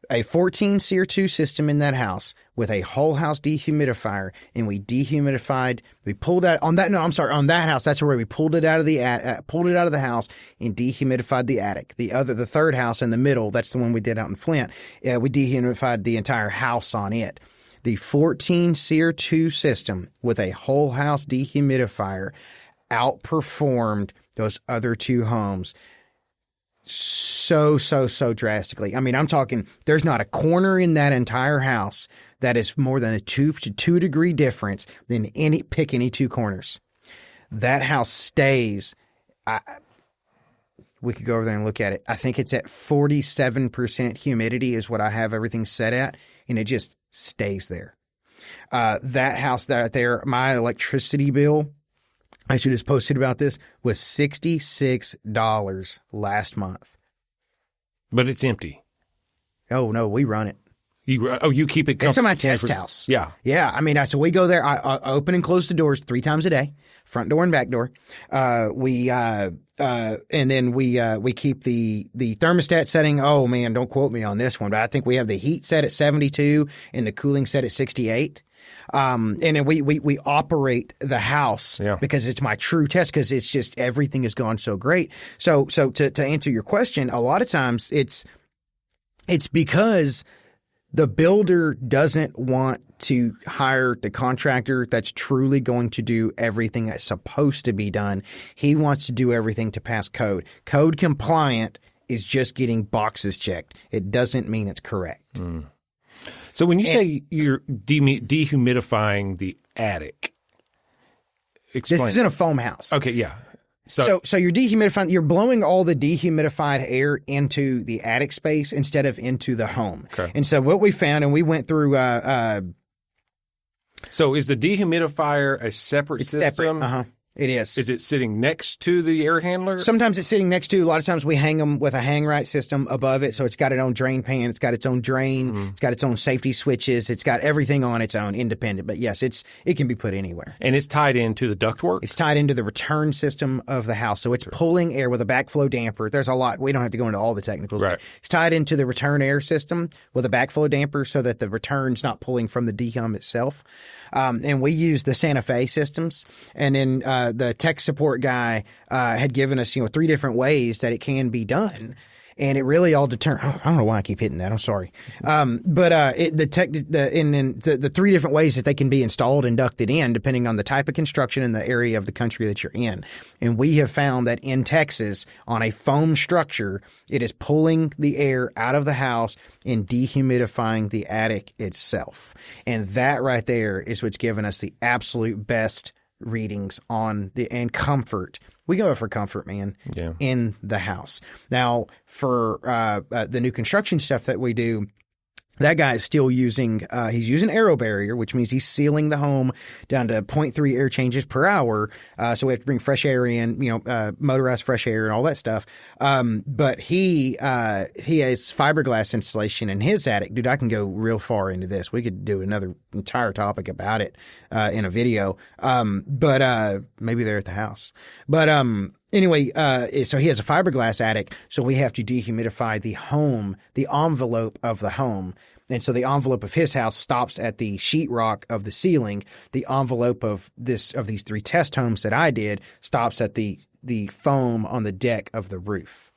A 14 SEER 2 system in that house with a whole house dehumidifier, and we dehumidified. We pulled out on that. No, I'm sorry, on that house. That's where we pulled it out of the house and dehumidified the attic. The 3rd house in the middle, that's the one we did out in Flint. We dehumidified the entire house on it. The 14 SEER 2 system with a whole house dehumidifier outperformed those other 2 homes so drastically. I mean, I'm talking, there's not a corner in that entire house that is more than a 2 degree difference than pick any 2 corners. That house stays. We could go over there and look at it. I think it's at 47% humidity is what I have everything set at, and it just stays there. That house there, my electricity bill, I should have posted about this, was $66 last month. But it's empty. Oh, no, we run it. You keep it. It's in my test house. Yeah. Yeah. I mean, so we go there. I open and close the doors 3 times a day, front door and back door. And then we keep the thermostat setting. Oh man, don't quote me on this one, but I think we have the heat set at 72 and the cooling set at 68. And then we operate the house because it's my true test, because it's just everything has gone so great. So to answer your question, a lot of times it's because the builder doesn't want to hire the contractor that's truly going to do everything that's supposed to be done. He wants to do everything to pass code. Code compliant is just getting boxes checked. It doesn't mean it's correct. Mm. So when you say you're dehumidifying the attic, explain. This is in a foam house. Okay, yeah. So you're dehumidifying, you're blowing all the dehumidified air into the attic space instead of into the home. Okay. And so what we found, and we went through, So is the dehumidifier a separate system? Separate. It is. Is it sitting next to the air handler? Sometimes it's sitting next to. A lot of times we hang them with a hang right system above it, so it's got its own drain pan, it's got its own drain, it's got its own safety switches, it's got everything on its own, independent. But yes, it can be put anywhere. And it's tied into the ductwork? It's tied into the return system of the house, so it's pulling air with a backflow damper. There's a lot. We don't have to go into all the technicals. Right. It's tied into the return air system with a backflow damper, so that the return's not pulling from the dehum itself. And we use the Santa Fe systems, and then the tech support guy had given us 3 different ways that it can be done. And it really all determines. I don't know why I keep hitting that. I'm sorry. But the 3 different ways that they can be installed and ducted in, depending on the type of construction and the area of the country that you're in. And we have found that in Texas, on a foam structure, it is pulling the air out of the house and dehumidifying the attic itself. And that right there is what's given us the absolute best readings and comfort. We go for comfort, man, in the house. Now, for the new construction stuff that we do, that guy is still using he's using aero barrier, which means he's sealing the home down to 0.3 air changes per hour. So we have to bring fresh air in, motorized fresh air and all that stuff. But he has fiberglass insulation in his attic. Dude, I can go real far into this. We could do another entire topic about it in a video. But maybe they're at the house. But anyway, so he has a fiberglass attic, so we have to dehumidify the home, the envelope of the home. And so the envelope of his house stops at the sheetrock of the ceiling. The envelope of these 3 test homes that I did stops at the foam on the deck of the roof.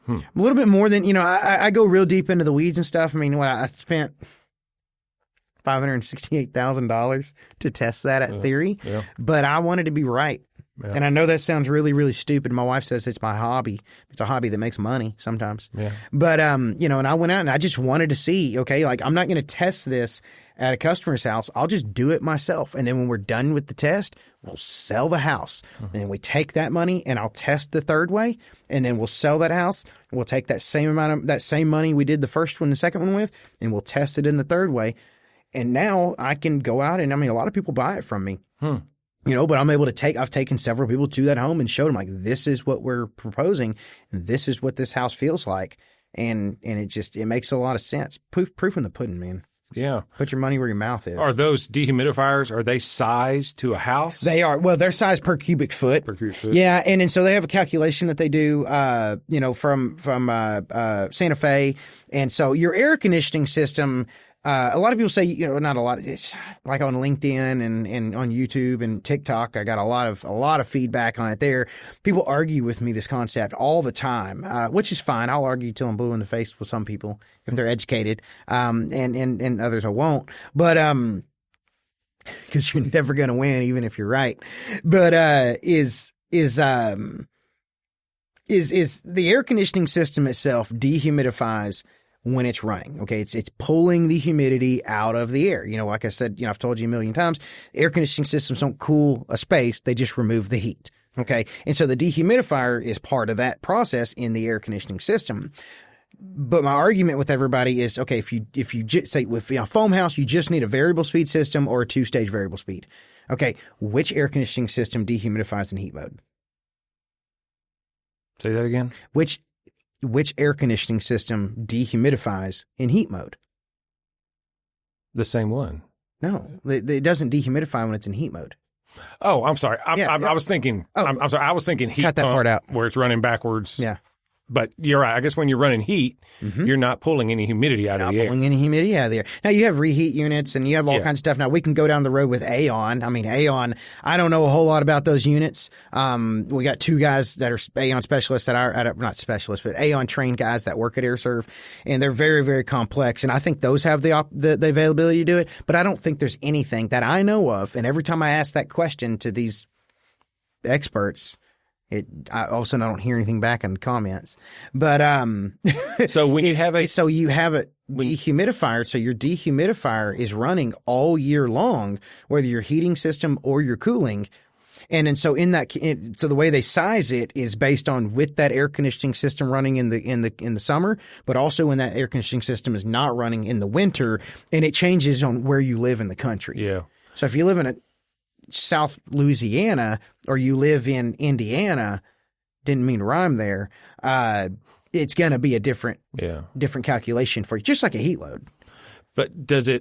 A little bit more than, I go real deep into the weeds and stuff. I mean, I spent $568,000 to test that at theory, but I wanted to be right. Yeah. And I know that sounds really, really stupid. My wife says it's my hobby. It's a hobby that makes money sometimes. Yeah. But, and I went out and I just wanted to see, okay, like I'm not going to test this at a customer's house. I'll just do it myself. And then when we're done with the test, we'll sell the house. And then we take that money and I'll test the third way. And then we'll sell that house. And we'll take that same money we did the first one, the second one with, and we'll test it in the third way. And now I can go out and, a lot of people buy it from me. But I'm able to I've taken several people to that home and showed them, like, this is what we're proposing, and this is what this house feels like. And it makes a lot of sense. Proof in the pudding, man. Yeah. Put your money where your mouth is. Are those dehumidifiers, are they sized to a house? They are. Well, they're sized per cubic foot. Per cubic foot. Yeah. And so they have a calculation that they do, from Santa Fe. And so your air conditioning system, a lot of people say, not a lot. It's like on LinkedIn and on YouTube and TikTok. I got a lot of feedback on it there. People argue with me this concept all the time, which is fine. I'll argue till I'm blue in the face with some people if they're educated, and others I won't. But because you're never going to win, even if you're right. But is the air conditioning system itself dehumidifies when it's running. Okay. It's pulling the humidity out of the air. Like I said, I've told you a million times, air conditioning systems don't cool a space. They just remove the heat. Okay. And so the dehumidifier is part of that process in the air conditioning system. But my argument with everybody is, okay, if you just say with a foam house, you just need a variable speed system or a 2-stage variable speed. Okay. Which air conditioning system dehumidifies in heat mode? Say that again. Which air conditioning system dehumidifies in heat mode? The same one. No, it doesn't dehumidify when it's in heat mode. Oh, I'm sorry. I was thinking. I'm sorry. I was thinking heat. Cut that part out. Where it's running backwards. Yeah. But you're right. I guess when you're running heat, you're not pulling any humidity out of the air. Not pulling any humidity out of the air. Now, you have reheat units and you have all kinds of stuff. Now, we can go down the road with Aeon. Aeon, I don't know a whole lot about those units. We got 2 guys that are Aeon specialists not specialists, but Aeon trained guys that work at Aire Serv, and they're very, very complex. And I think those have the availability to do it, but I don't think there's anything that I know of. And every time I ask that question to these experts, I also don't hear anything back in the comments, but so when you have a dehumidifier, so your dehumidifier is running all year long, whether your heating system or your cooling. And then so so the way they size it is based on with that air conditioning system running in the summer, but also when that air conditioning system is not running in the winter, and it changes on where you live in the country. Yeah. So if you live in South Louisiana or you live in Indiana, didn't mean to rhyme there, it's going to be a different calculation for you, just like a heat load. But does a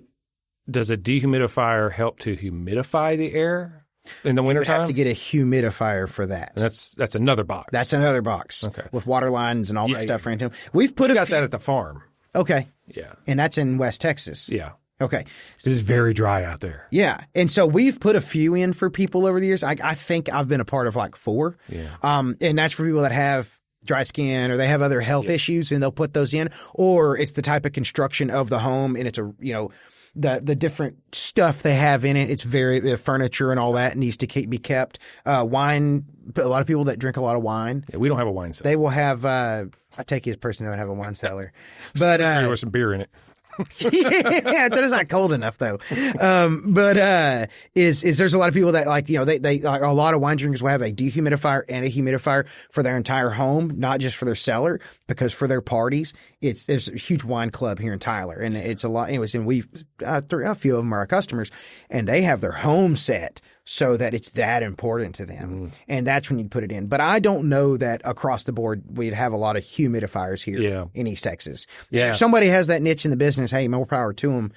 dehumidifier help to humidify the air in the wintertime? You have to get a humidifier for that. And that's another box. That's another box. Okay. With water lines and all that stuff ran to them. We've got that at the farm. Okay. Yeah. And that's in West Texas. Yeah. Okay. It is very dry out there. Yeah. And so we've put a few in for people over the years. I think I've been a part of like 4. Yeah. And that's for people that have dry skin or they have other health issues, and they'll put those in. Or it's the type of construction of the home, and it's the different stuff they have in it. It's very furniture and all that needs to be kept. Wine. A lot of people that drink a lot of wine. Yeah, we don't have a wine cellar. They will have. I take you as a person that would have a wine cellar, but there was some beer in it. Yeah, that is not cold enough though. But there's a lot of people that they a lot of wine drinkers will have a dehumidifier and a humidifier for their entire home, not just for their cellar, because for their parties, there's a huge wine club here in Tyler, and it's a lot. Anyways, and a few of them are our customers, and they have their home set so that it's that important to them. And that's when you put it in. But I don't know that across the board we'd have a lot of humidifiers here in East Texas. Yeah. If somebody has that niche in the business, hey, more power to them.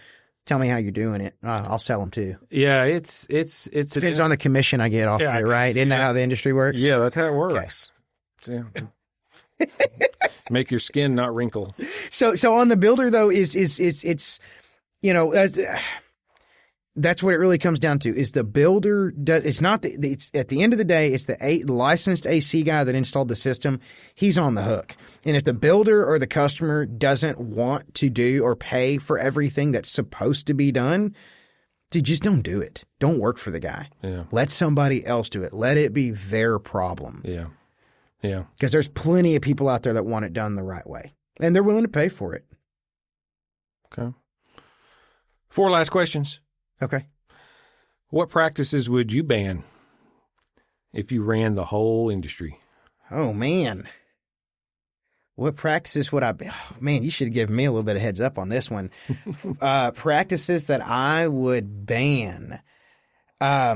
Tell me how you're doing it. I'll sell them too. Yeah, it depends on the commission I get off of it, right? Isn't that how the industry works? Yeah, that's how it works. Okay. Yeah. Make your skin not wrinkle. So on the builder though it's that's what it really comes down to is the builder it's not it's at the end of the day, it's the licensed AC guy that installed the system. He's on the hook. And if the builder or the customer doesn't want to do or pay for everything that's supposed to be done, dude, just don't do it. Don't work for the guy. Yeah. Let somebody else do it. Let it be their problem. Yeah. Yeah. Because there's plenty of people out there that want it done the right way. And they're willing to pay for it. Okay. 4 last questions. Okay. What practices would you ban if you ran the whole industry? Oh, man. What practices would I – oh, man, you should have given me a little bit of heads up on this one. Practices that I would ban. I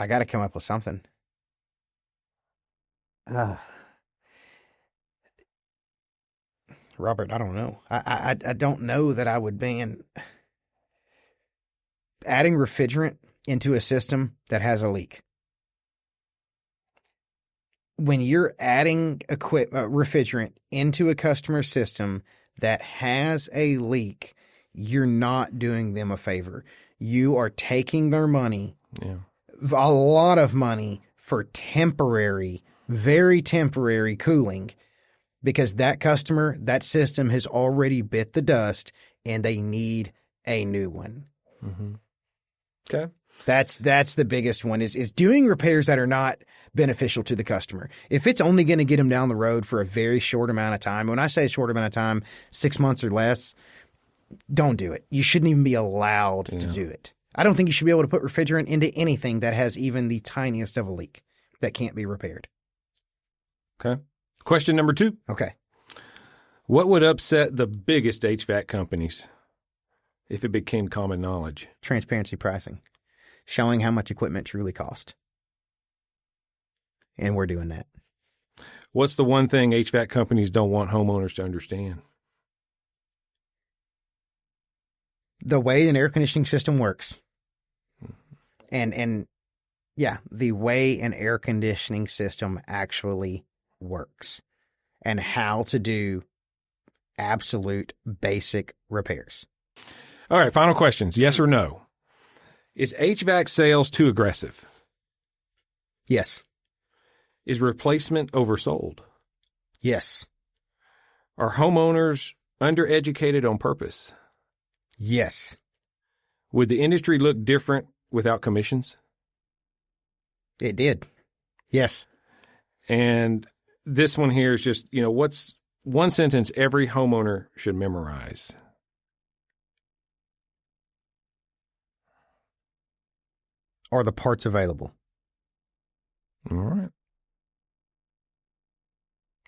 got to come up with something. Robert, I don't know. I don't know that I would ban adding refrigerant into a system that has a leak. When you're adding refrigerant into a customer system that has a leak, you're not doing them a favor. You are taking their money, a lot of money, for temporary, very temporary cooling. Because that customer, that system has already bit the dust and they need a new one. Mm-hmm. Okay. That's the biggest one is doing repairs that are not beneficial to the customer. If it's only going to get them down the road for a very short amount of time, when I say a short amount of time, 6 months or less, don't do it. You shouldn't even be allowed to do it. I don't think you should be able to put refrigerant into anything that has even the tiniest of a leak that can't be repaired. Okay. Question number 2. Okay. What would upset the biggest HVAC companies if it became common knowledge? Transparency pricing. Showing how much equipment truly cost. And we're doing that. What's the one thing HVAC companies don't want homeowners to understand? The way an air conditioning system works. And the way an air conditioning system actually works and how to do absolute basic repairs. All right, final questions. Yes or no? Is HVAC sales too aggressive? Yes. Is replacement oversold? Yes. Are homeowners undereducated on purpose? Yes. Would the industry look different without commissions? It did. Yes. And this one here is just, what's one sentence every homeowner should memorize? are the parts available? All right.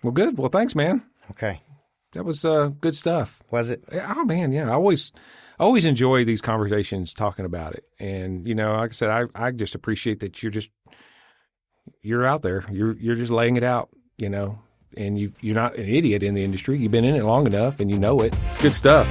Well, good. Well, thanks, man. Okay. That was good stuff. Was it? Oh man, yeah. I always enjoy these conversations talking about it. And like I said, I just appreciate that you're out there. You're just laying it out, and you're not an idiot in the industry. You've been in it long enough and you know it. It's good stuff.